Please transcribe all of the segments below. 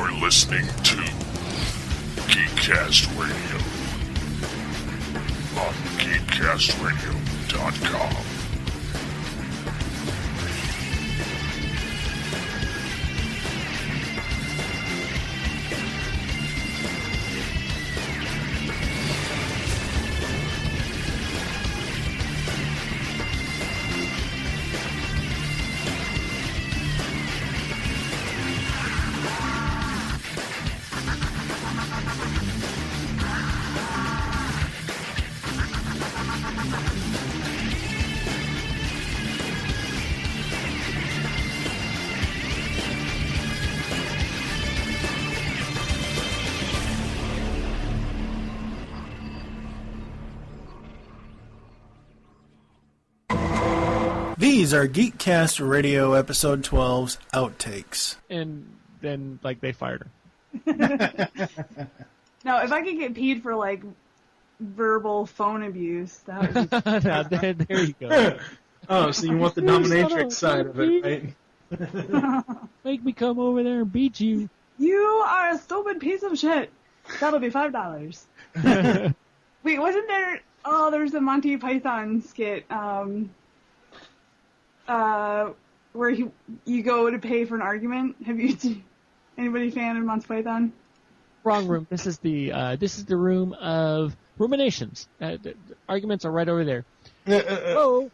You're listening to Geekcast Radio on geekcastradio.com. These are Geekcast Radio Episode 12's outtakes. And then, they fired her. Now, if I could get paid for, verbal phone abuse, that would be... there you go. Oh, so you want the dominatrix side of it, right? Make me come over there and beat you. You are a stupid piece of shit. That'll be $5. Wait, wasn't there... Oh, there's a Monty Python skit, where you go to pay for an argument. Anybody fan of Monty Python? Wrong room. This is the room of ruminations. The arguments are right over there. Am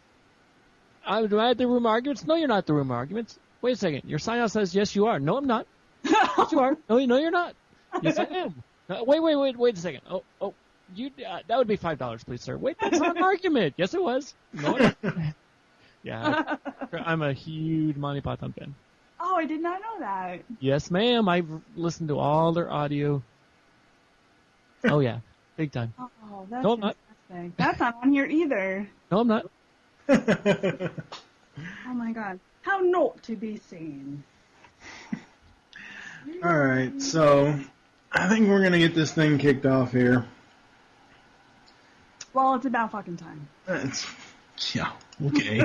I at the room of arguments? No, you're not at the room of arguments. Wait a second. Your sign-out says yes, you are. No, I'm not. Yes, you are. No, you're not. Yes, I am. Wait a second. Oh, you. That would be $5, please, sir. Wait, that's not an argument. Yes, it was. No. Yeah, I'm a huge Monty Python fan. Oh, I did not know that. Yes, ma'am. I've listened to all their audio. Oh, yeah. Big time. Oh, that's no, I'm fantastic. not. That's not on here either. No, I'm not. Oh, my God. How not to be seen. Alright, so I think we're going to get this thing kicked off here. Well, it's about fucking time. Yeah, okay.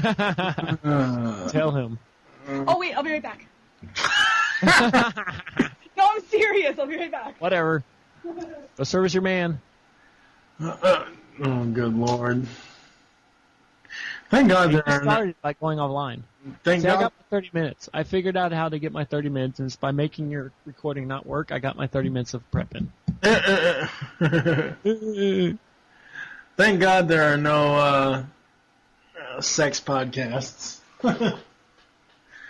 Tell him. Oh, wait, I'll be right back. No, I'm serious. I'll be right back. Whatever. Go service your man. Oh, good Lord. Thank God there are... started by going offline. Thank God. I got my 30 minutes. I figured out how to get my 30 minutes, and it's by making your recording not work, I got my 30 minutes of prepping. Thank God there are no sex podcasts.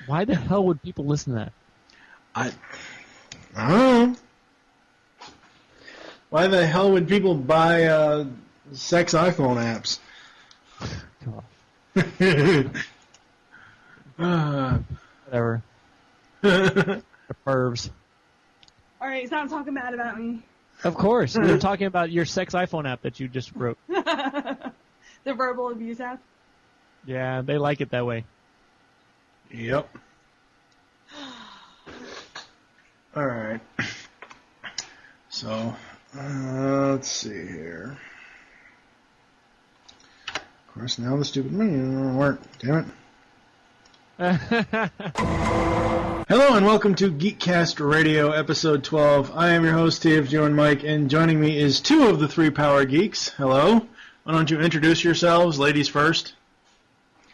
Why the hell would people listen to that? I don't know. Why the hell would people buy sex iPhone apps? Whatever. The pervs. All right, stop talking bad about me. Of course. We were talking about your sex iPhone app that you just wrote. The verbal abuse app? Yeah, they like it that way. Yep. Alright. So, let's see here. Of course, now the stupid menu doesn't work. Damn it. Hello and welcome to Geekcast Radio Episode 12. I am your host, TFG and Mike, and joining me is two of the three Power Geeks. Hello. Why don't you introduce yourselves, ladies first?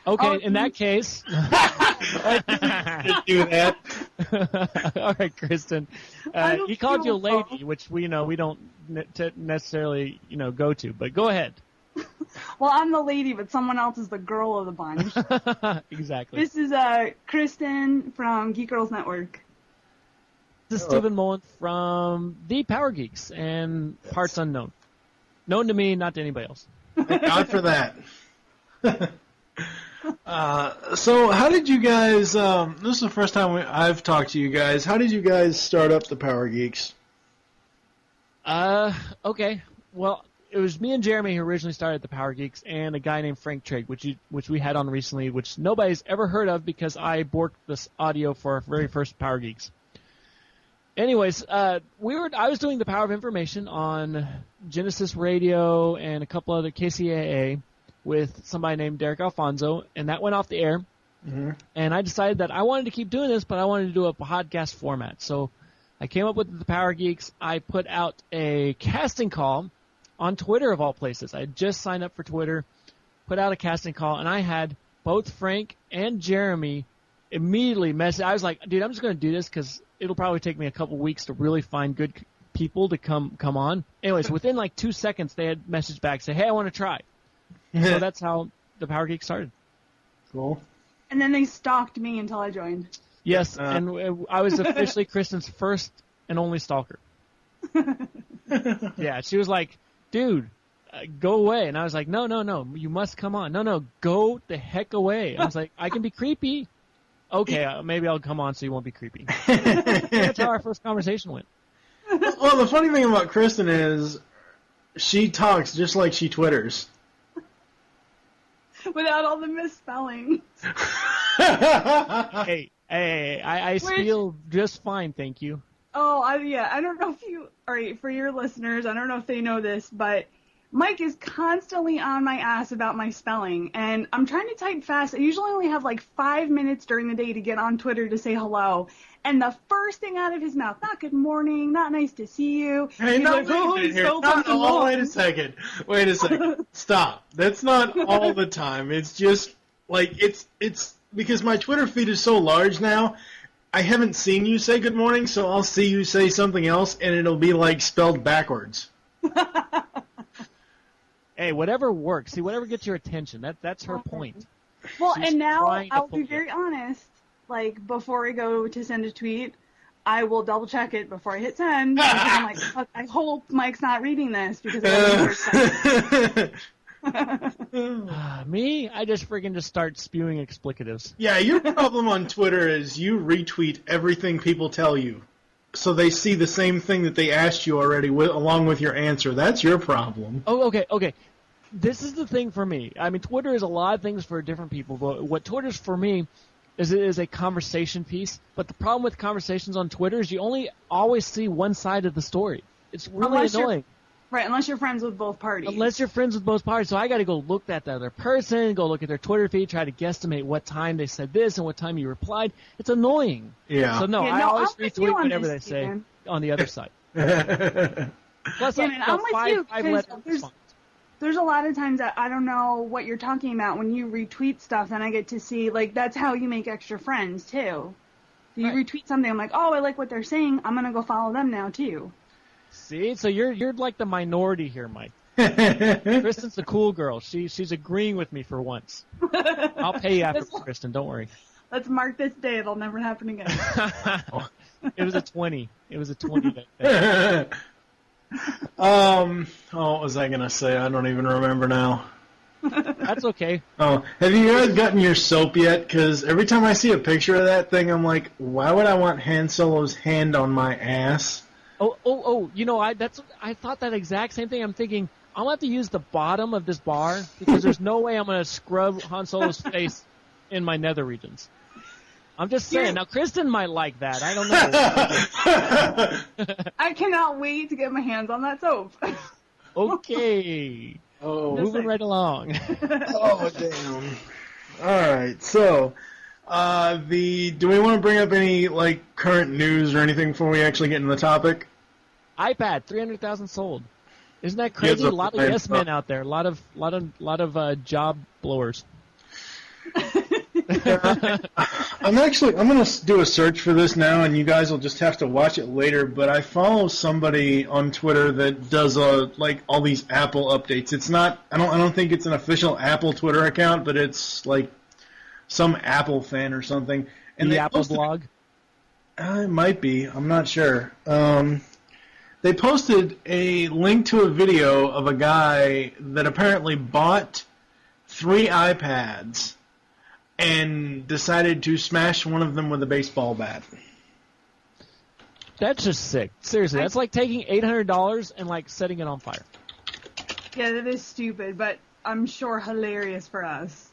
Okay, in that case... I do that. All right, Kristen. He called you a lady, which we don't necessarily go to, but go ahead. Well, I'm the lady, but someone else is the girl of the bunch. Exactly. This is Kristen from Geek Girls Network. This is Stephen Mullen from the Power Geeks and Parts Unknown. Known to me, not to anybody else. Thank God for that. So how did you guys, this is the first time I've talked to you guys, how did you guys start up the Power Geeks? Okay. Well, it was me and Jeremy who originally started the Power Geeks, and a guy named Frank Trigg, which we had on recently, which nobody's ever heard of because I borked this audio for our very first Power Geeks. Anyways, I was doing the Power of Information on Genesis Radio and a couple other KCAA with somebody named Derek Alfonso, and that went off the air. And I decided that I wanted to keep doing this, but I wanted to do a podcast format. So I came up with the Power Geeks. I put out a casting call on Twitter, of all places. I had just signed up for Twitter, put out a casting call, and I had both Frank and Jeremy immediately message. I was like, dude, I'm just going to do this because it'll probably take me a couple weeks to really find good people to come on. Anyways, within like 2 seconds, they had messaged back, say, hey, I want to try. So that's how the Power Geek started. Cool. And then they stalked me until I joined. Yes, and I was officially Kristen's first and only stalker. Yeah, she was like, dude, go away. And I was like, no, you must come on. No, go the heck away. I was like, I can be creepy. Okay, maybe I'll come on so you won't be creepy. That's how our first conversation went. Well, the funny thing about Kristen is she talks just like she Twitters. Without all the misspelling. Hey, I feel just fine, thank you. Oh, I don't know if you, all right, for your listeners, I don't know if they know this, but Mike is constantly on my ass about my spelling, and I'm trying to type fast. I usually only have like 5 minutes during the day to get on Twitter to say hello, and the first thing out of his mouth, not good morning, not nice to see you. Hey, no, wait a second. Stop. That's not all the time. It's just, like, it's because my Twitter feed is so large now, I haven't seen you say good morning, so I'll see you say something else, and it'll be, like, spelled backwards. Hey, whatever works. See, whatever gets your attention. That's her point. Well, She's and now trying to I'll be focus. very honest. Like, before I go to send a tweet, I will double check it before I hit send. Because I'm like, fuck, I hope Mike's not reading this because it wasn't Me, I just freaking start spewing explicatives. Yeah, your problem on Twitter is you retweet everything people tell you. So they see the same thing that they asked you already along with your answer. That's your problem. Oh, okay. This is the thing for me. I mean, Twitter is a lot of things for different people, but what Twitter's for me is it is a conversation piece. But the problem with conversations on Twitter is you only always see one side of the story. It's really annoying. Right, unless you're friends with both parties. Unless you're friends with both parties. So I got to go look at the other person, go look at their Twitter feed, try to guesstimate what time they said this and what time you replied. It's annoying. Yeah. So I always retweet whatever they say on the other side. Plus, I'm with you, five 'cause letter response. there's a lot of times that I don't know what you're talking about when you retweet stuff, and I get to see, like, that's how you make extra friends, too. You retweet something, I'm like, oh, I like what they're saying, I'm going to go follow them now, too. See, so you're like the minority here, Mike. Kristen's the cool girl. She's agreeing with me for once. I'll pay you after, Kristen. Don't worry. Let's mark this day. It'll never happen again. It was a 20. It was a 20 that day. What was I gonna say? I don't even remember now. That's okay. Oh, have you guys gotten your soap yet? Because every time I see a picture of that thing, I'm like, why would I want Han Solo's hand on my ass? Oh! You know, I thought that exact same thing. I'm thinking I'm gonna have to use the bottom of this bar because there's no way I'm gonna scrub Han Solo's face in my nether regions. I'm just saying. Now, Kristen might like that. I don't know. I cannot wait to get my hands on that soap. Okay. Moving right along. Oh, damn. All right. So, do we want to bring up any current news or anything before we actually get into the topic? iPad 300,000 sold. Isn't that crazy? A lot of yes men out there. A lot of job blowers. I'm going to do a search for this now, and you guys will just have to watch it later, but I follow somebody on Twitter that does all these Apple updates. It's not, I don't think it's an official Apple Twitter account, but it's like some Apple fan or something. And the Apple blog? It might be. I'm not sure. They posted a link to a video of a guy that apparently bought 3 iPads and decided to smash one of them with a baseball bat. That's just sick. Seriously, that's like taking $800 and setting it on fire. Yeah, that is stupid, but I'm sure hilarious for us.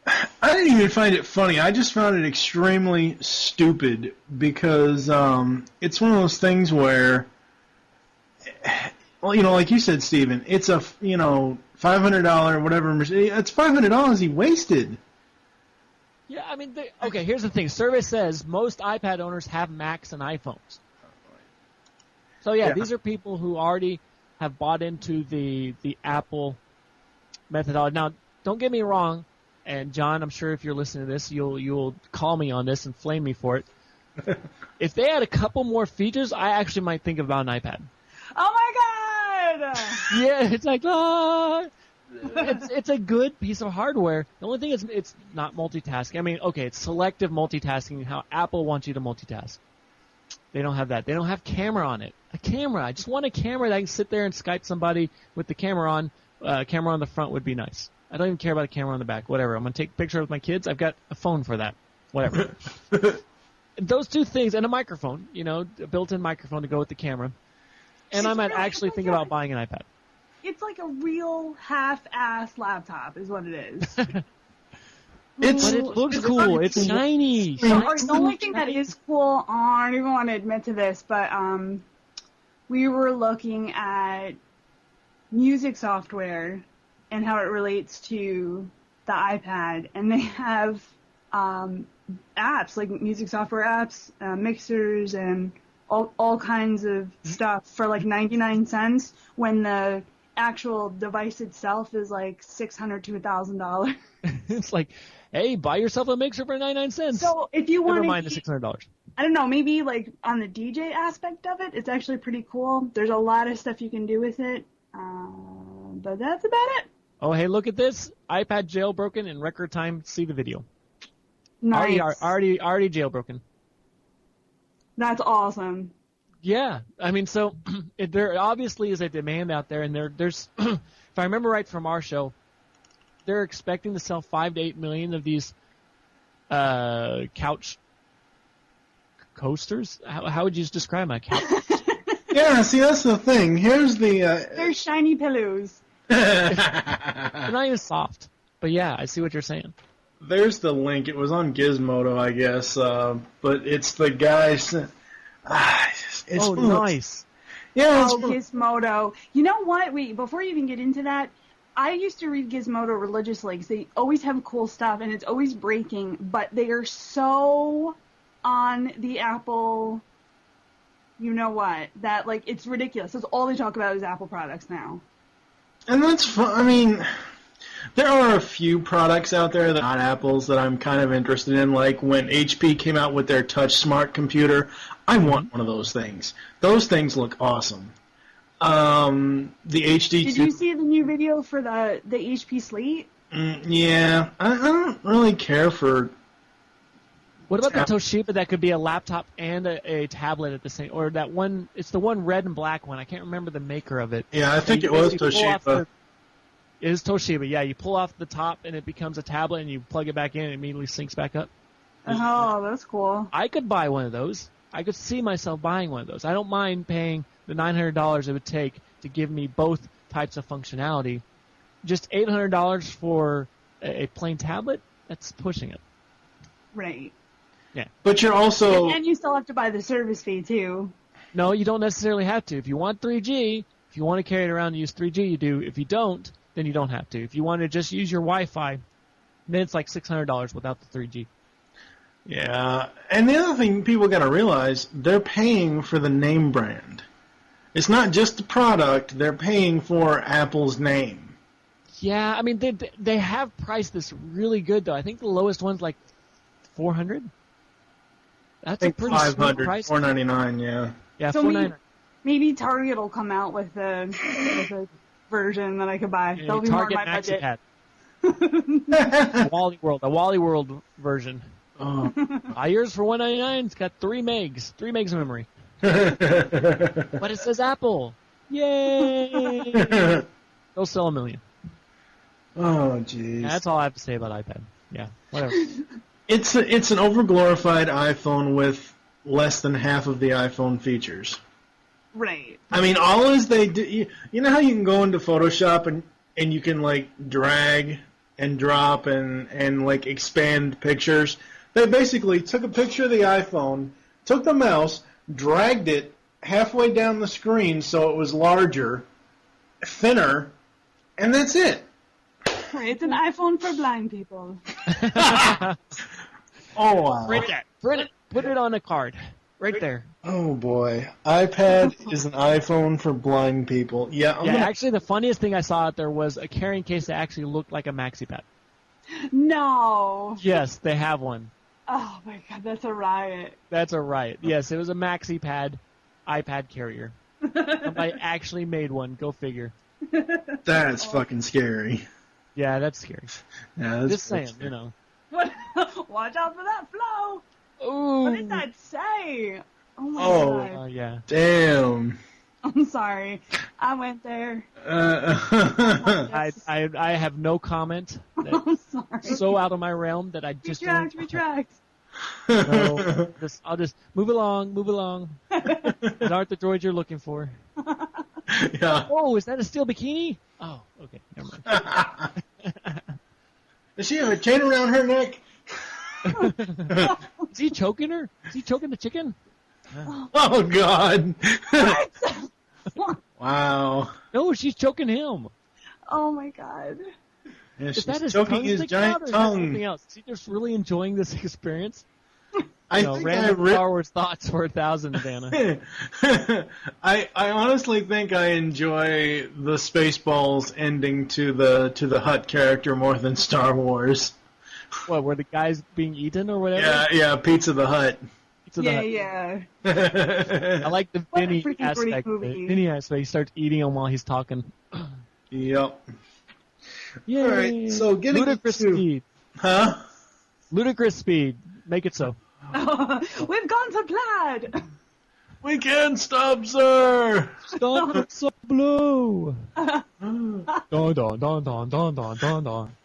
I didn't even find it funny. I just found it extremely stupid because it's one of those things where, well, like you said, Steven, it's a $500 whatever. It's $500 he wasted. Yeah, I mean, okay, here's the thing. Survey says most iPad owners have Macs and iPhones. So, yeah, these are people who already have bought into the Apple methodology. Now, don't get me wrong, and John, I'm sure if you're listening to this, you'll call me on this and flame me for it. If they had a couple more features, I actually might think about an iPad. Oh my god! Yeah, it's like, it's a good piece of hardware. The only thing is it's not multitasking. I mean, okay, it's selective multitasking, how Apple wants you to multitask. They don't have that. They don't have camera on it. A camera. I just want a camera that I can sit there and Skype somebody with the camera on. Camera on the front would be nice. I don't even care about a camera on the back. Whatever. I'm going to take a picture with my kids. I've got a phone for that. Whatever. Those two things, and a microphone, a built-in microphone to go with the camera. And I might actually think about buying an iPad. It's like a real half-ass laptop is what it is. But it looks cool. It's shiny. The only thing that is cool, I don't even want to admit to this, but we were looking at music software and how it relates to the iPad, and they have apps, like music software apps, mixers, and all kinds of stuff for like 99 cents when the actual device itself is like $600 to $1,000. It's like, hey, buy yourself a mixer for 99 cents. So if you want Never mind the $600. I don't know, maybe like on the DJ aspect of it, it's actually pretty cool. There's a lot of stuff you can do with it, but that's about it. Oh, hey, look at this. iPad jailbroken in record time. See the video. Nice. Already jailbroken. That's awesome. Yeah, I mean, so there obviously is a demand out there, and there's, if I remember right from our show, they're expecting to sell 5 to 8 million of these couch coasters. How would you describe my couch? Yeah, see, that's the thing. Here's the... They're shiny pillows. They're not even soft. But yeah, I see what you're saying. There's the link. It was on Gizmodo, I guess. But it's the guys... It's nice. Yeah. Gizmodo. You know what? Wait, before you even get into that, I used to read Gizmodo religiously because they always have cool stuff and it's always breaking, but they are so on the Apple, you know what, that like it's ridiculous. That's all they talk about is Apple products now. And that's fun. I mean, there are a few products out there that are not Apple's that I'm kind of interested in, like when HP came out with their Touch Smart computer. I want one of those things. Those things look awesome. The HD2... Did you see the new video for the HP Slate? Yeah. I don't really care for... What about the Toshiba that could be a laptop and a tablet at the same... Or that one... It's the one red and black one. I can't remember the maker of it. Yeah, I think it was Toshiba. It is Toshiba, yeah. You pull off the top and it becomes a tablet and you plug it back in and it immediately syncs back up. Oh, that's cool. I could buy one of those. I could see myself buying one of those. I don't mind paying the $900 it would take to give me both types of functionality. Just $800 for a plain tablet, that's pushing it. Right. Yeah. But you're also... And you still have to buy the service fee, too. No, you don't necessarily have to. If you want 3G, if you want to carry it around and use 3G, you do. If you don't, then you don't have to. If you want to just use your Wi-Fi, then it's like $600 without the 3G. Yeah, and the other thing people got to realize, they're paying for the name brand. It's not just the product, they're paying for Apple's name. Yeah, I mean, they have priced this really good, though. I think the lowest one's like $400. That's a pretty sweet price. $499, yeah. Yeah, so $499. Maybe Target will come out with a version that I could buy. Yeah, That'll be Target more my budget. a Wally World version. Oh. Buy yours for $199. It's got 3 megs of memory. But it says Apple. Yay! They'll sell 1 million. Oh, jeez. That's all I have to say about iPad. Yeah, whatever. It's an overglorified iPhone with less than half of the iPhone features. Right. I mean, all is they do. You know how you can go into Photoshop and you can like drag and drop and like expand pictures. They basically took a picture of the iPhone, took the mouse, dragged it halfway down the screen so it was larger, thinner, and that's it. Right, it's an iPhone for blind people. Oh, wow. Print that. Print it. Put it on a card. Right there. Oh, boy. iPad is an iPhone for blind people. Yeah, Actually, the funniest thing I saw out there was a carrying case that actually looked like a maxi-pad. No. Yes, they have one. Oh my god, that's a riot. That's a riot. Yes, it was a maxi-pad iPad carrier. Somebody actually made one. Go figure. That's fucking scary. Yeah, that's scary. Yeah, that's Just saying, scary. you know. What? Watch out for that flow. Ooh. What did that say? Oh my Oh. god. Yeah. Damn. I'm sorry. I went there. I have no comment. I'm sorry. So out of my realm that I just Retract. No, I'll just move along. Those aren't the droids you're looking for. Yeah. Oh, is that a steel bikini? Oh, okay, never mind. Does she have a chain around her neck? Is he choking her? Is he choking the chicken? Oh, God. Wow. No, she's choking him. Oh my god. Yeah, Is she's that his choking tongue his sticking out, giant or is that something tongue. else? Is he just really enjoying this experience? I No, think random Star Wars thoughts for 1,000, Dana. I honestly think I enjoy the Spaceballs ending to the Hutt character more than Star Wars. What, were the guys being eaten or whatever? Yeah, Pizza the Hutt. To the Yeah, hut. yeah. I like the What a Vinny freaking great aspect. Of it. movie. Vinny aspect. He starts eating them while he's talking. Yep. Yay! All right, so getting ludicrous to- speed. Huh? Ludicrous speed. Make it so. We've gone to plaid. We can't stop, sir. Stop it so blue. Don don don don don don don don.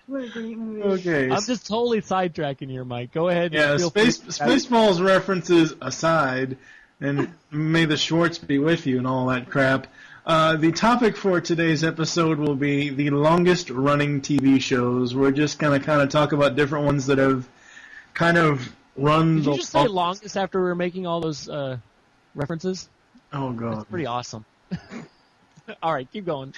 What a great movie. Okay. I'm just totally sidetracking here, Mike. Go ahead. Yeah, and feel free to- Spaceballs references aside, and may the Schwartz be with you and all that crap. The topic for today's episode will be the longest running TV shows. We're just going to kind of talk about different ones that have kind of run Did the you just say longest after we were making all those references? Oh, God. That's pretty awesome. All right, keep going.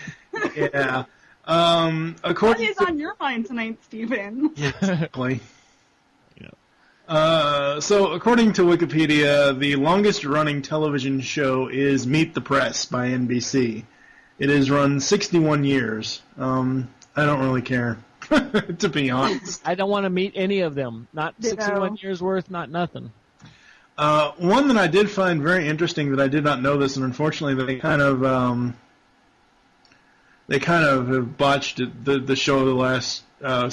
Yeah. What According is to... on your mind tonight, Steven? Exactly. Yeah. So, according to Wikipedia, the longest-running television show is Meet the Press by NBC. It has run 61 years. I don't really care, to be honest. I don't want to meet any of them. Not Ditto. 61 years worth, not nothing. One that I did find very interesting that I did not know this, and unfortunately they kind of have botched the show the last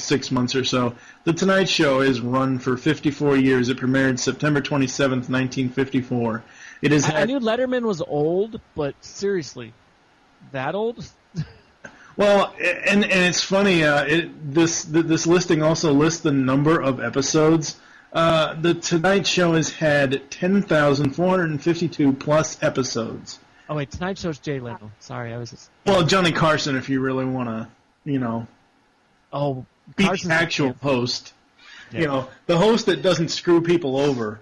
6 months or so. The Tonight Show is run for 54 years. It premiered September 27th, 1954. It is. I knew Letterman was old, but seriously, that old? Well, and it's funny. This listing also lists the number of episodes. The Tonight Show has had 10,452 plus episodes. Oh wait, Tonight Show's Jay Leno. Sorry, I was just... Well, Johnny Carson, if you really want to, Oh, be Carson's the actual host. Yeah. The host that doesn't screw people over.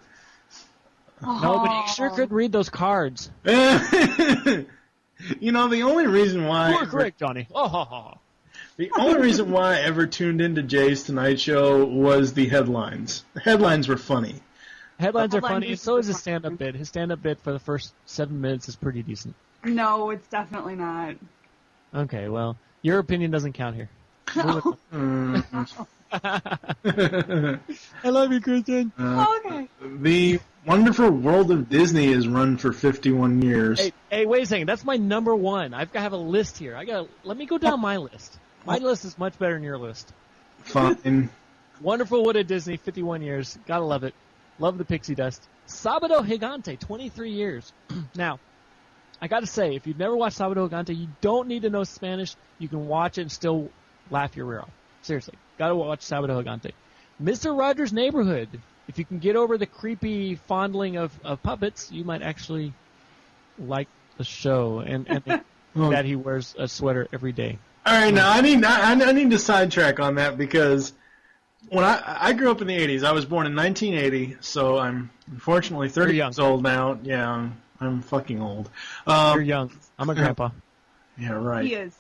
No, but he sure could read those cards. The only reason why... You were correct, Johnny. Oh, ha, ha. The only reason why I ever tuned into Jay's Tonight Show was the headlines. The headlines were funny. Headlines are Headlines funny, are and so is his super stand-up funny. bit. His stand-up bit for the first 7 minutes is pretty decent. No, it's definitely not. Okay, well, your opinion doesn't count here. I love you, Kristen. Okay. The Wonderful World of Disney is run for 51 years. Hey, wait a second. That's my number one. I've got to have a list here. Let me go down my list. My list is much better than your list. Fine. Wonderful Wood at Disney, 51 years. Gotta love it. Love the pixie dust. Sábado Gigante, 23 years. Now, I gotta say, if you've never watched Sábado Gigante, you don't need to know Spanish. You can watch it and still laugh your rear off. Seriously. Gotta watch Sábado Gigante. Mr. Rogers' Neighborhood. If you can get over the creepy fondling of puppets, you might actually like the show and that he wears a sweater every day. All right, now I need to sidetrack on that because when I grew up in the 80s, I was born in 1980, so I'm unfortunately 30 young. years old now. Yeah, I'm fucking old. You're young. I'm a grandpa. Yeah, right. He is.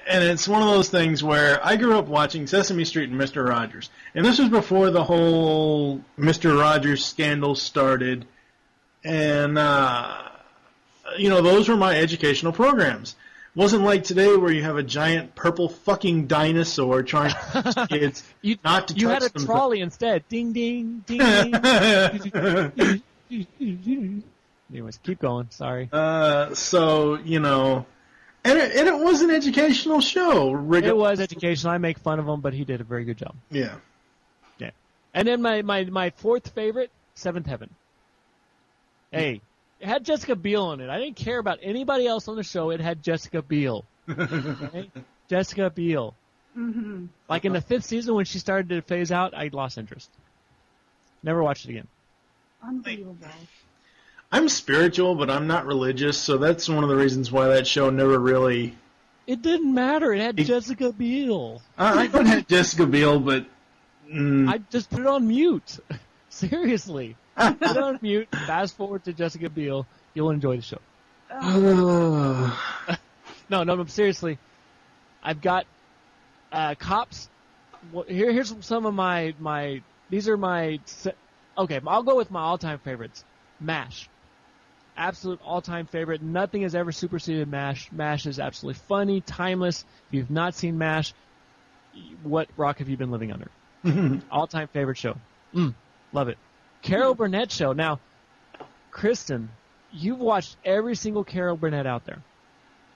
and it's one of those things where I grew up watching Sesame Street and Mr. Rogers. And this was before the whole Mr. Rogers scandal started. And, those were my educational programs. Wasn't like today where you have a giant purple fucking dinosaur trying to teach kids not to touch them. You had a trolley instead. Ding, ding, ding, ding. Anyways, keep going. Sorry. And it was an educational show. It was educational. I make fun of him, but he did a very good job. Yeah. Yeah. And then my fourth favorite, Seventh Heaven. Hey, it had Jessica Biel in it. I didn't care about anybody else on the show. It had Jessica Biel. Okay? Jessica Biel. Mm-hmm. Like in the 5th season when she started to phase out, I lost interest. Never watched it again. Unbelievable. I'm spiritual, but I'm not religious, so that's one of the reasons why that show never really... It didn't matter. It had Jessica Biel. I could have Jessica Biel, but... I just put it on mute. Seriously. Put it on mute, fast forward to Jessica Biel. You'll enjoy the show. No, seriously. I've got Cops. Here's some of my... These are my... Okay, I'll go with my all-time favorites. MASH. Absolute all-time favorite. Nothing has ever superseded MASH. MASH is absolutely funny, timeless. If you've not seen MASH, what rock have you been living under? All-time favorite show. Love it. Carol Burnett show. Now, Kristen, you've watched every single Carol Burnett out there.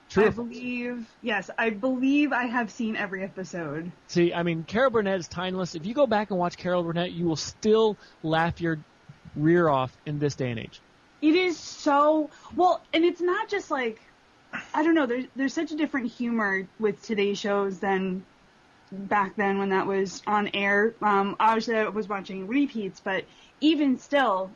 True. I believe I have seen every episode. See, I mean, Carol Burnett is timeless. If you go back and watch Carol Burnett, you will still laugh your rear off in this day and age. It is so well, and it's not just like, I don't know. There's such a different humor with today's shows than back then when that was on air. Obviously, I was watching repeats, but even still,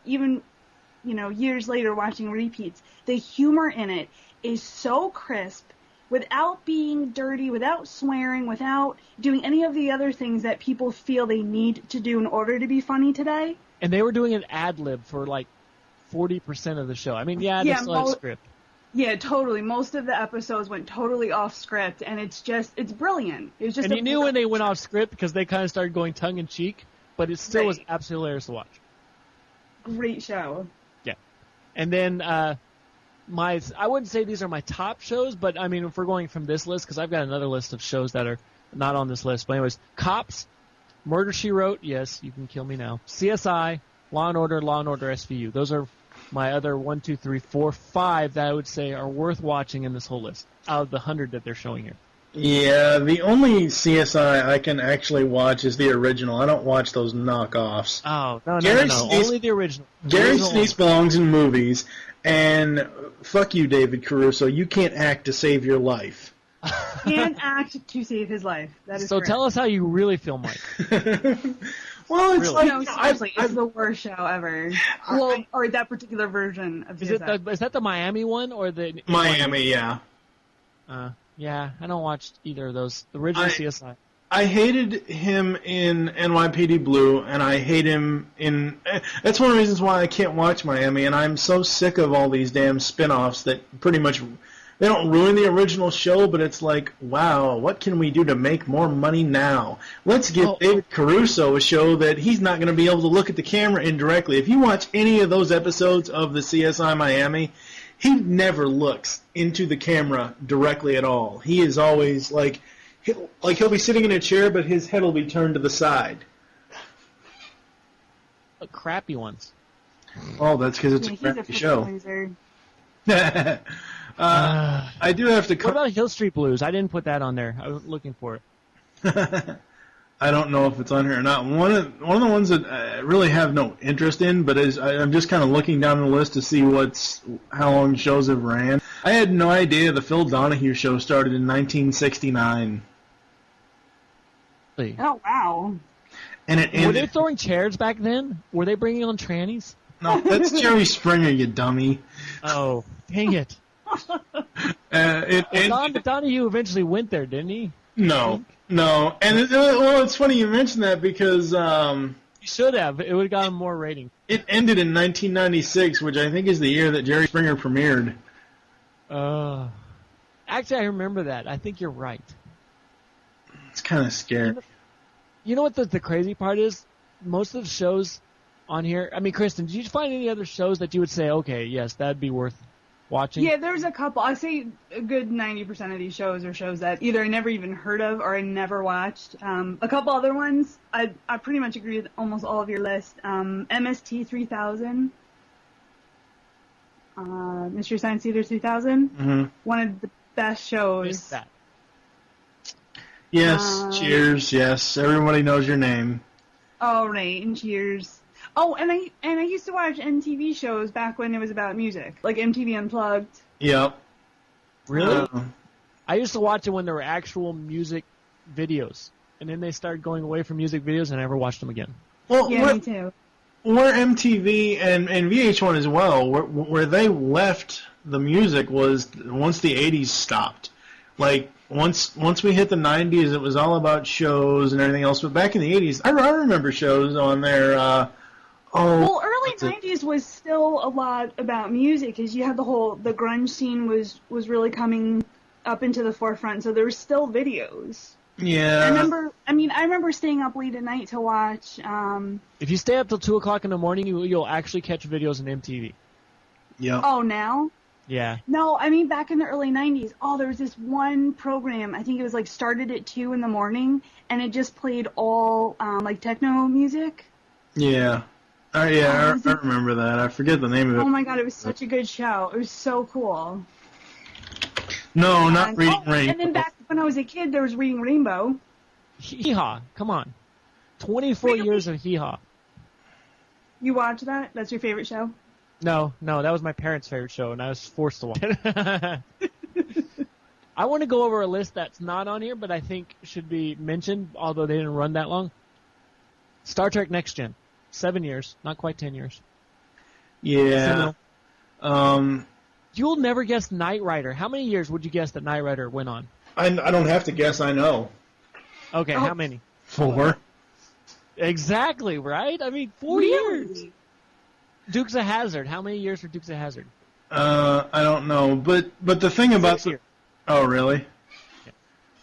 years later watching repeats, the humor in it is so crisp, without being dirty, without swearing, without doing any of the other things that people feel they need to do in order to be funny today. And they were doing an ad-lib for like 40% of the show. I mean, they still had script. Yeah, totally. Most of the episodes went totally off script, and it's brilliant. It was just. And you knew when they went off script because they kind of started going tongue-in-cheek, but it still was absolutely hilarious to watch. Great show. Yeah. And then I wouldn't say these are my top shows, but I mean, if we're going from this list, because I've got another list of shows that are not on this list. But anyways, Cops, Murder, She Wrote, yes, you can kill me now. CSI, Law & Order SVU. Those are my other 1, 2, 3, 4, 5 that I would say are worth watching in this whole list, out of the 100 that they're showing here. Yeah, the only CSI I can actually watch is the original. I don't watch those knockoffs. Oh, no, Sinise, only the original. Gary Sinise belongs in movies, and fuck you, David Caruso. You can't act to save your life. Can't act to save his life. That is so correct. Tell us how you really feel, Mike. Well, it's Really? No, seriously, it's the worst show ever. Well, or that particular version of CSI. Is that the Miami one or the Miami, yeah. Yeah, I don't watch either of those. The original CSI. I hated him in NYPD Blue, and I hate him in... That's one of the reasons why I can't watch Miami, and I'm so sick of all these damn spin-offs that pretty much... They don't ruin the original show, but it's like, wow, what can we do to make more money now? Let's give David Caruso a show that he's not going to be able to look at the camera indirectly. If you watch any of those episodes of the CSI Miami, he never looks into the camera directly at all. He is always like he'll be sitting in a chair, but his head will be turned to the side. Crappy ones. Oh, that's because it's a crappy show. I do have to. What about Hill Street Blues? I didn't put that on there. I was looking for it. I don't know if it's on here or not. One of the ones that I really have no interest in, but I'm just kind of looking down the list to see how long shows have ran. I had no idea the Phil Donahue show started in 1969. Oh, wow. And it ended. Were they throwing chairs back then? Were they bringing on trannies? No, that's Jerry Springer, you dummy. Oh, dang it. Donahue eventually went there, didn't he? No. And it's funny you mentioned that because... He should have. It would have gotten more rating. It ended in 1996, which I think is the year that Jerry Springer premiered. Actually, I remember that. I think you're right. It's kind of scary. You know what the crazy part is? Most of the shows on here. I mean, Kristen, did you find any other shows that you would say, okay, yes, that'd be worth watching? Yeah, there's a couple. I'd say a good 90% of these shows are shows that either I never even heard of or I never watched. A couple other ones, I pretty much agree with almost all of your list. MST 3000, Mystery Science Theater 3000, one of the best shows. Missed that. Yes, Cheers, yes. Everybody knows your name. Oh, right, and Cheers. Oh, and I used to watch MTV shows back when it was about music, like MTV Unplugged. Yep. Really? I used to watch it when there were actual music videos, and then they started going away from music videos, and I never watched them again. Well, Yeah, me too. where MTV and VH1 as well, where they left the music was once the 80s stopped. Like, once we hit the 90s, it was all about shows and everything else. But back in the 80s, I remember shows on there. Well, early 90s was still a lot about music, because you had the grunge scene was really coming up into the forefront, so there were still videos. Yeah. I remember staying up late at night to watch. If you stay up till 2 o'clock in the morning, you'll actually catch videos on MTV. Yeah. Oh, now? Yeah. No, I mean back in the early 90s. Oh, there was this one program, I think it was like started at 2 in the morning, and it just played all like techno music. Yeah. I remember that. I forget the name of it. Oh my god, it was such a good show. It was so cool. No, not Reading Rainbow. And then back when I was a kid, there was Reading Rainbow. Hee Haw, come on. 24 Really? years of Hee Haw. You watch that? That's your favorite show? No, that was my parents' favorite show, and I was forced to watch it. I want to go over a list that's not on here, but I think should be mentioned, although they didn't run that long. Star Trek Next Gen. 7 years, not quite 10 years. Yeah. You'll never guess Knight Rider. How many years would you guess that Knight Rider went on? I don't have to guess. I know. Okay, how many? 4. Exactly, right? I mean, 4 years. Dukes of Hazzard. How many years for Dukes of Hazzard? I don't know, but the thing about 6 years. Oh, really? Yeah.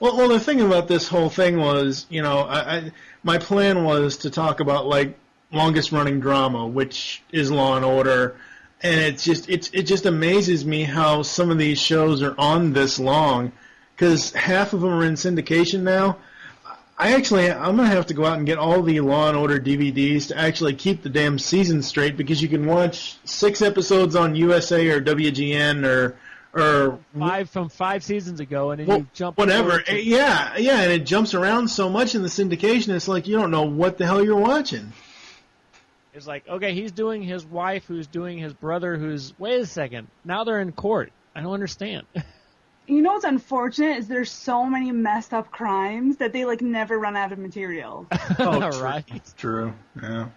Well, the thing about this whole thing was, my plan was to talk about like longest running drama, which is Law and Order, and it just amazes me how some of these shows are on this long, because half of them are in syndication now. I'm gonna have to go out and get all the Law and Order DVDs to actually keep the damn season straight, because you can watch 6 episodes on USA or WGN or 5 seasons ago, and then you jump whatever. forward to- Yeah, and it jumps around so much in the syndication. It's like you don't know what the hell you're watching. It's like, okay, he's doing his wife, who's doing his brother, who's... Wait a second. Now they're in court. I don't understand. You know what's unfortunate is there's so many messed up crimes that they like never run out of material. Oh, right. True. Yeah.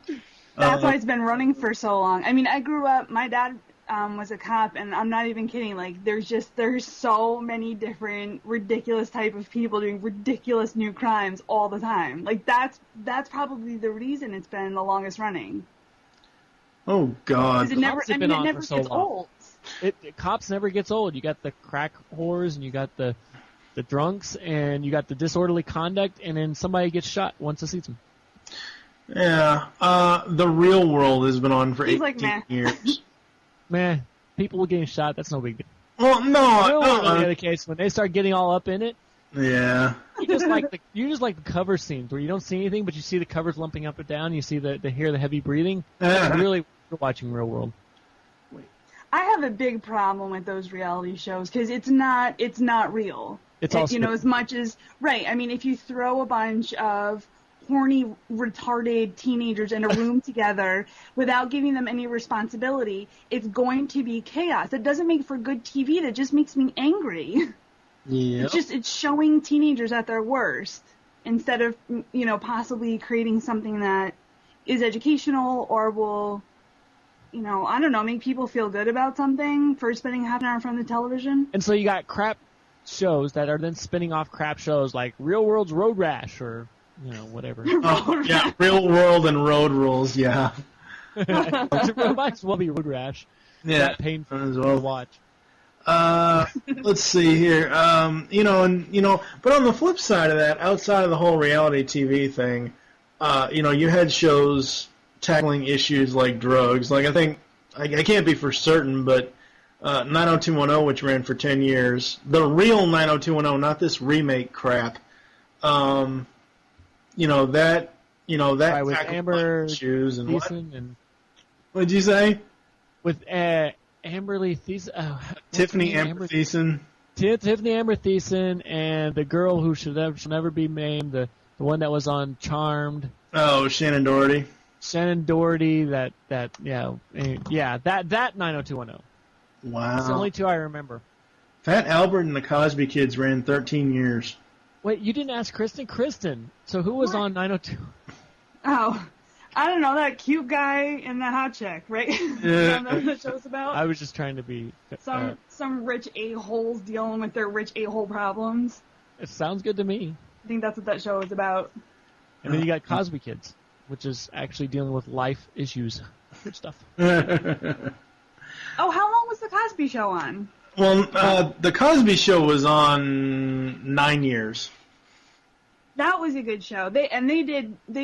That's why it's been running for so long. I mean, I grew up, my dad was a cop, and I'm not even kidding. Like, there's so many different ridiculous type of people doing ridiculous new crimes all the time. Like, that's probably the reason it's been the longest running. Oh God. Because it never, Cops have I been mean, it on never for so gets long. old. Cops never gets old. You got the crack whores, and you got the drunks, and you got the disorderly conduct, and then somebody gets shot once a season. Yeah. The Real World has been on for He's 18 like, meh. years. Man, people getting shot, that's no big deal. Well, Real no. World, on the other case, when they start getting all up in it, Yeah. you just like the cover scenes where you don't see anything, but you see the covers lumping up and down. You see hear the heavy breathing. That's really you're watching Real World. I have a big problem with those reality shows because it's not real. It's also as much as right. I mean, if you throw a bunch of horny, retarded teenagers in a room together without giving them any responsibility, it's going to be chaos. It doesn't make for good TV. That just makes me angry. Yeah. It's showing teenagers at their worst instead of possibly creating something that is educational or will. I don't know, make people feel good about something for spending half an hour in front of the television. And so you got crap shows that are then spinning off crap shows like Real World's Road Rash or, whatever. Oh, yeah, Real World and Road Rules, yeah. It might as well be Road Rash. Yeah, That painful as to well. watch. Let's see here. But on the flip side of that, outside of the whole reality TV thing, you had shows tackling issues like drugs. Like, I think, I can't be for certain, but 90210, which ran for 10 years, the real 90210, not this remake crap, that Right, with tackled Amber issues and Thiessen and what'd you say? with Amberly Thiessen, Tiffany Amber Thiessen. Tiffany Amber Thiessen, and the girl who should never be named, the one that was on Charmed. Oh, Shannon Doherty. Shannon Doherty. That 90210. Wow. That's the only two I remember. Fat Albert and the Cosby Kids ran 13 years. Wait, you didn't ask Kristen. Kristen. So who was on 902? Oh, I don't know, that cute guy and that hot chick, right? That's what the show's about. I was just trying to be. Some rich a-holes dealing with their rich a-hole problems. It sounds good to me. I think that's what that show is about. And then you got Cosby Kids, which is actually dealing with life issues. Good stuff. Oh, how long was the Cosby Show on? Well, the Cosby Show was on 9 years. That was a good show. They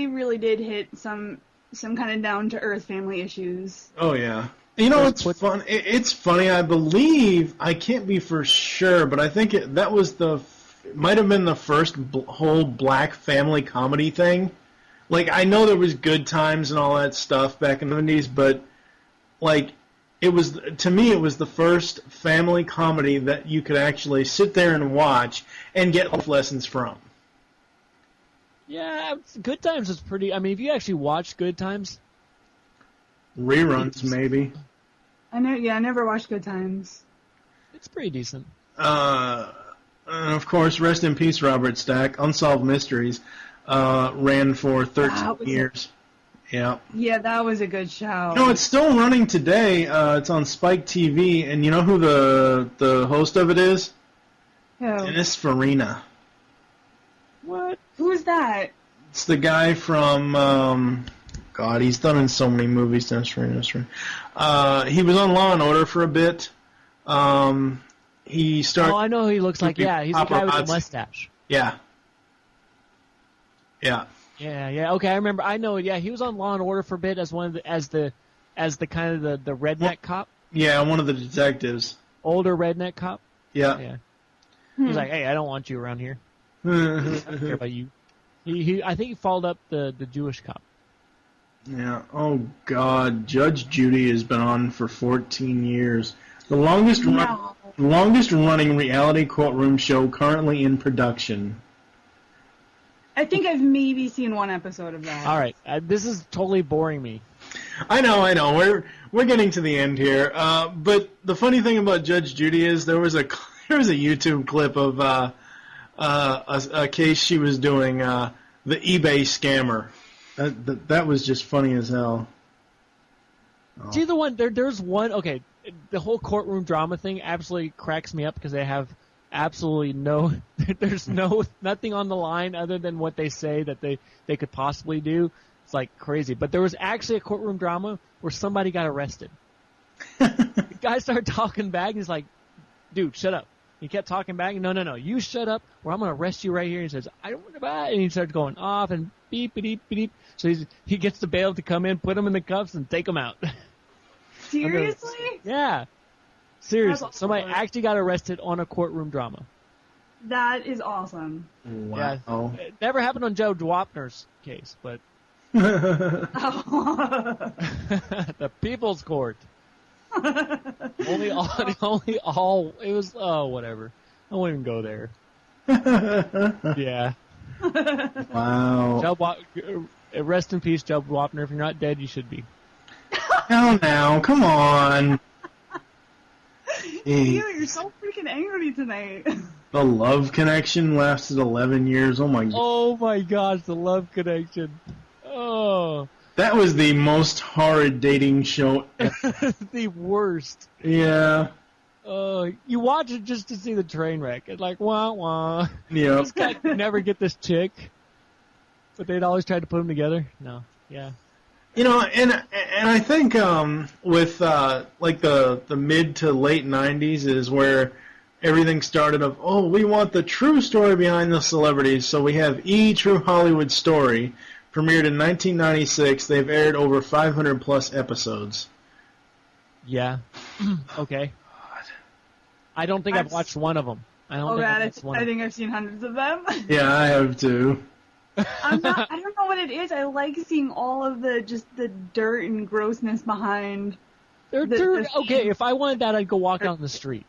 really did hit some kind of down to earth family issues. Oh yeah. It's fun. It's funny. I believe, I can't be for sure, but I think it might have been the first whole black family comedy thing. Like, I know there was Good Times and all that stuff back in the 70s, but like, to me it was the first family comedy that you could actually sit there and watch and get life lessons from. Yeah, Good Times was pretty. I mean, if you actually watched Good Times, reruns maybe. I never watched Good Times. It's pretty decent. And of course, rest in peace, Robert Stack. Unsolved Mysteries ran for 13 years. Yeah. Yeah, that was a good show. No, it's still running today. It's on Spike TV, and you know who the host of it is? Who? Dennis Farina. What? Who is that? It's the guy from, he's done in so many movies, Dennis Farina. He was on Law and Order for a bit. He started... Oh, I know who he looks like. Yeah, he's the guy with the mustache. Yeah. Yeah. Yeah. Okay, I remember. I know. Yeah, he was on Law and Order for a bit as the kind of the redneck cop. Yeah, one of the detectives. Older redneck cop. Yeah. Yeah. He's like, hey, I don't want you around here. I don't care about you. I think he followed up the Jewish cop. Yeah. Oh God, Judge Judy has been on for 14 years. The longest running reality courtroom show currently in production. I think I've maybe seen one episode of that. All right, this is totally boring me. I know. We're getting to the end here. But the funny thing about Judge Judy is there was a YouTube clip of a case she was doing, the eBay scammer. That was just funny as hell. Oh. See the one there's one. Okay, the whole courtroom drama thing absolutely cracks me up because they have absolutely there's nothing on the line other than what they say that they could possibly do. It's like crazy. But there was actually a courtroom drama where somebody got arrested. The guy started talking back and he's like, dude, shut up. He kept talking back. No, you shut up or I'm going to arrest you right here. And he says, I don't want to buy it. And he starts going off and beep, beep, beep. So he gets the bail to come in, put him in the cuffs, and take him out. Seriously? Yeah. Seriously. That's Somebody awesome. actually got arrested on a courtroom drama. That is awesome. Wow. Yeah. It never happened on Joe Dwapner's case, but the People's Court. only all it was whatever. I won't even go there. Yeah. Wow. Rest in peace, Joe Dwapner. If you're not dead, you should be. Hell now, come on. You're so freaking angry tonight. The Love Connection lasted 11 years. Oh my god. Oh my gosh, the Love Connection. Oh. That was the most horrid dating show ever. The worst. Yeah. You watch it just to see the train wreck. It's like, wah, wah. Yeah. This guy could never get this chick. But they'd always try to put them together. No. Yeah. You know, and I think with like the mid to late '90s is where everything started. Of we want the true story behind the celebrities, so we have True Hollywood Story, premiered in 1996. They've aired over 500 plus episodes. Yeah. Okay. I don't think I've watched one of them. I think I've seen hundreds of them. Yeah, I have too. I don't know what it is. I like seeing all of the dirt and grossness behind. Okay, if I wanted that, I'd go walk out in the street.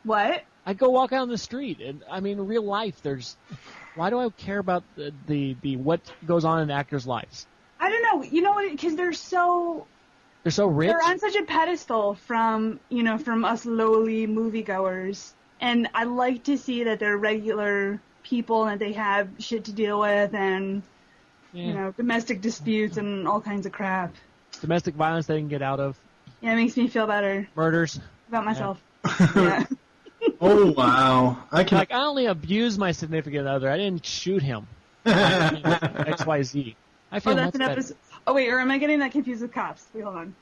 What? I'd go walk out in the street, and I mean, in real life, why do I care about the what goes on in actors' lives? I don't know. You know what? Because they're so rich. They're on such a pedestal from us lowly moviegoers, and I like to see that they're regular people and that they have shit to deal with and domestic disputes and all kinds of crap. Domestic violence they can get out of. Yeah, it makes me feel better. Murders. About myself. Yeah. Oh wow! I only abused my significant other. I didn't shoot him. XYZ. I feel that's an episode. Oh wait, or am I getting that confused with Cops? Wait, hold on.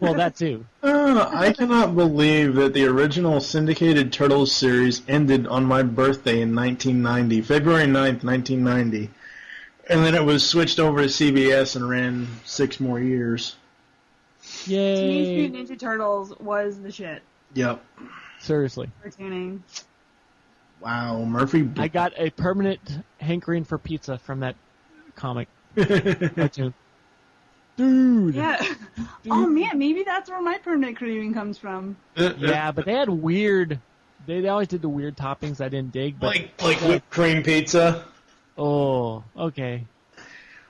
Well, that too. I cannot believe that the original syndicated Turtles series ended on my birthday in 1990, February 9th, 1990. And then it was switched over to CBS and ran 6 more years. Yay. Teenage Mutant Ninja Turtles was the shit. Yep. Seriously. Entertaining. Wow, Murphy. I got a permanent hankering for pizza from that comic cartoon. Dude. Yeah. Dude. Oh man, maybe that's where my permanent craving comes from. Yeah, but they had weird. They always did the weird toppings I didn't dig. But like whipped cream pizza. Oh, okay.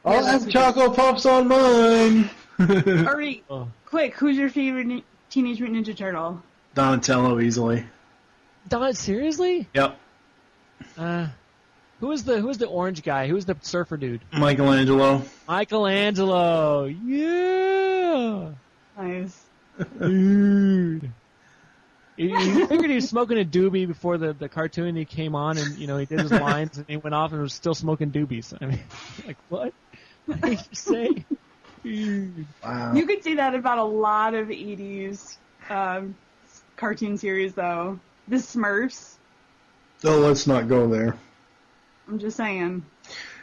I'll have Choco Pops on mine. Alright, quick, who's your favorite Teenage Mutant Ninja Turtle? Donatello, easily. Seriously? Yep. Who was the orange guy? Who was the surfer dude? Michelangelo. Michelangelo. Yeah. Nice. Dude. You figured he was smoking a doobie before the cartoon he came on, and he did his lines and he went off and was still smoking doobies. I mean, like what? What did you say? Dude. Wow. You could say that about a lot of 80s cartoon series, though. The Smurfs. Oh, let's not go there. I'm just saying.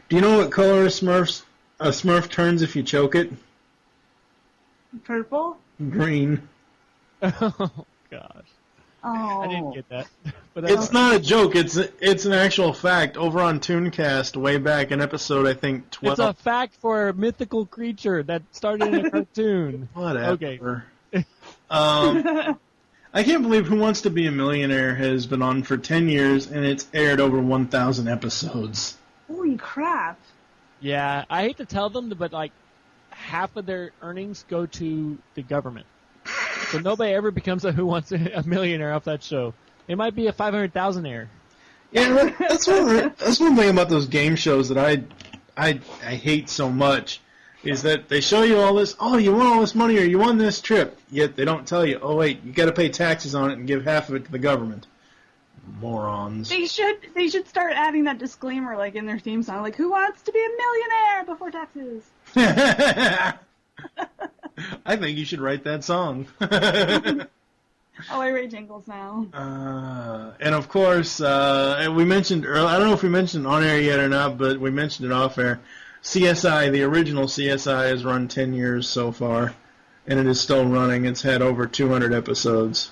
Do you know what color a Smurf turns if you choke it? Purple? Green. Oh gosh. Oh. I didn't get that. But It's not a joke. It's an actual fact. Over on Tooncast, way back in episode, I think 12. It's a fact for a mythical creature that started in a cartoon. Whatever. Okay. I can't believe Who Wants to Be a Millionaire has been on for 10 years, and it's aired over 1,000 episodes. Holy crap. Yeah, I hate to tell them, but like half of their earnings go to the government. So nobody ever becomes a Who Wants a Millionaire off that show. It might be a 500,000-aire. Yeah, that's one thing about those game shows that I hate so much, is that they show you all this, you won all this money or you won this trip, yet they don't tell you, wait, you got to pay taxes on it and give half of it to the government. Morons. They should start adding that disclaimer like in their theme song, like, who wants to be a millionaire before taxes? I think you should write that song. I write jingles now. And of course, we mentioned earlier, I don't know if we mentioned on air yet or not, but we mentioned it off air. CSI, the original CSI, has run 10 years so far, and it is still running. It's had over 200 episodes.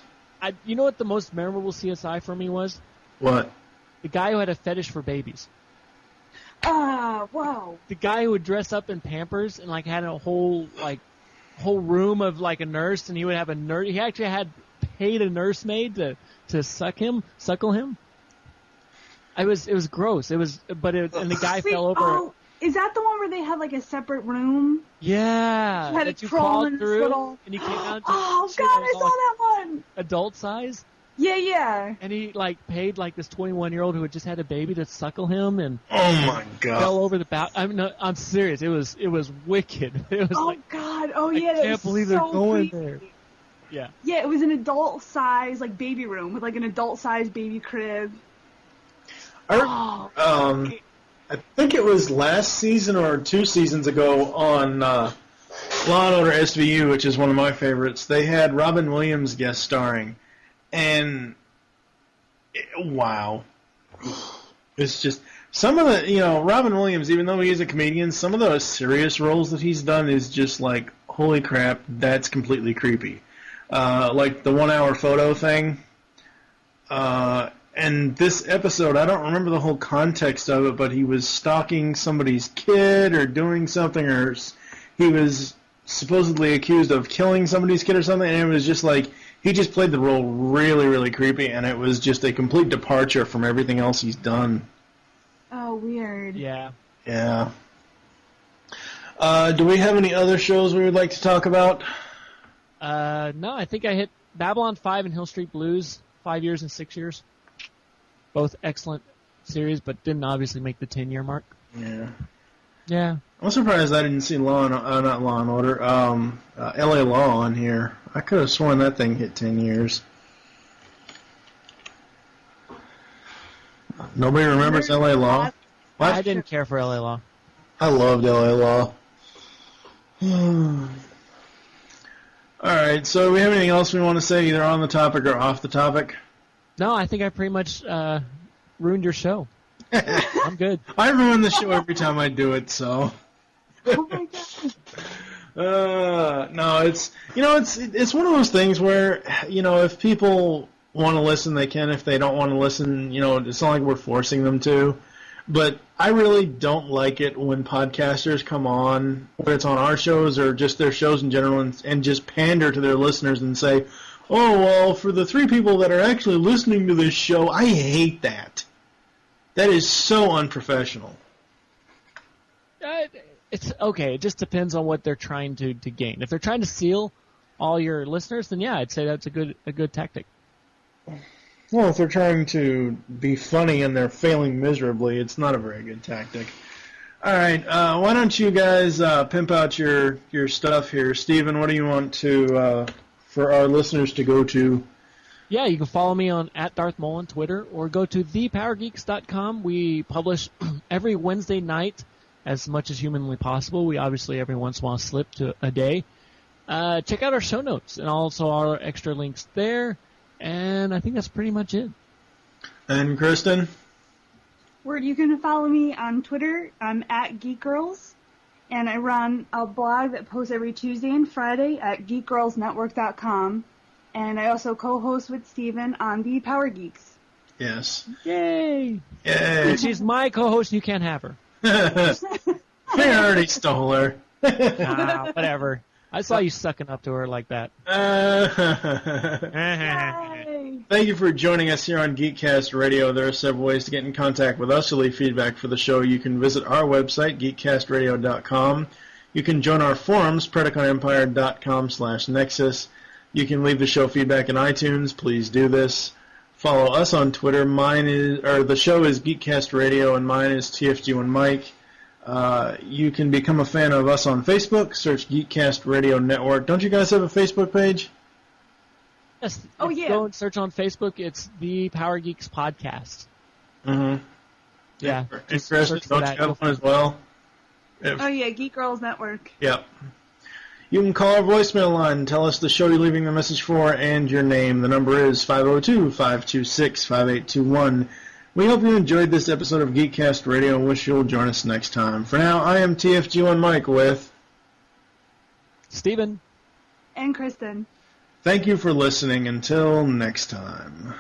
You know what the most memorable CSI for me was? What? The guy who had a fetish for babies. Wow. The guy who would dress up in Pampers and like had a whole room of like a nurse, and he would have a nurse. He actually had paid a nursemaid to suckle him. It was gross. And the guy fell over. Oh, is that the one where they had like a separate room? Yeah. You had that a you troll crawled in through, little... and you came out. Oh God, I saw that one. Adult size. Yeah. And he like paid like this 21-year-old who had just had a baby to suckle him, and oh my God, fell over the back. I'm serious. It was wicked. It was God. Oh yeah. I can't believe they're going there. Yeah. Yeah, it was an adult size like baby room with like an adult size baby crib. I think it was last season or 2 seasons ago on Law & Order SVU, which is one of my favorites. They had Robin Williams guest starring, and wow. It's just, some of the, Robin Williams, even though he's a comedian, some of the serious roles that he's done is just like, holy crap, that's completely creepy. Like the 1 hour photo thing. And this episode, I don't remember the whole context of it, but he was stalking somebody's kid or doing something, or he was supposedly accused of killing somebody's kid or something, and it was just like, he just played the role really, really creepy, and it was just a complete departure from everything else he's done. Oh, weird. Yeah. Yeah. Do we have any other shows we would like to talk about? No, I think I hit Babylon 5 and Hill Street Blues, 5 years and 6 years. Both excellent series, but didn't obviously make the 10-year mark. Yeah. Yeah. I'm surprised I didn't see not Law and Order, LA Law on here. I could have sworn that thing hit 10 years. Nobody remembers LA Law? What? I didn't care for LA Law. I loved LA Law. Alright, so do we have anything else we want to say, either on the topic or off the topic? No, I think I pretty much ruined your show. I'm good. I ruin the show every time I do it, so. Oh my god. No, it's one of those things where, if people want to listen, they can. If they don't want to listen, it's not like we're forcing them to. But I really don't like it when podcasters come on, whether it's on our shows or just their shows in general, and just pander to their listeners and say, oh, well, for the 3 people that are actually listening to this show, I hate that. That is so unprofessional. It's okay. It just depends on what they're trying to gain. If they're trying to seal all your listeners, then yeah, I'd say that's a good tactic. Well, if they're trying to be funny and they're failing miserably, it's not a very good tactic. All right, why don't you guys pimp out your stuff here. Steven, what do you want to for our listeners to go to? Yeah, you can follow me on @DarthMole on Twitter, or go to thepowergeeks.com. We publish every Wednesday night as much as humanly possible. We obviously every once in a while slip to a day. Check out our show notes and also our extra links there. And I think that's pretty much it. And Kristen? Word, you can follow me on Twitter. I'm @GeekGirls. And I run a blog that posts every Tuesday and Friday at geekgirlsnetwork.com. And I also co-host with Steven on the Power Geeks. Yes. Yay! Yay! And she's my co-host, and you can't have her. We already stole her. Nah, whatever. I saw you sucking up to her like that. Yay! Thank you for joining us here on Geekcast Radio. There are several ways to get in contact with us to leave feedback for the show. You can visit our website, geekcastradio.com. You can join our forums, PredicationEmpire.com/Nexus. You can leave the show feedback in iTunes. Please do this. Follow us on Twitter. The show is Geekcast Radio, and mine is TFG1 Mike. You can become a fan of us on Facebook. Search Geekcast Radio Network. Don't you guys have a Facebook page? Yes. Oh, if you yeah. go and search on Facebook, it's the Power Geeks Podcast. Mm-hmm. Yeah. And just Kristen, search for don't that. you have one as well? Oh yeah, Geek Girls Network. Yep. You can call our voicemail line and tell us the show you're leaving the message for and your name. The number is 502-526-5821. We hope you enjoyed this episode of Geekcast Radio and wish you'll join us next time. For now, I am TFG1 Mike with Steven. And Kristen. Thank you for listening. Until next time.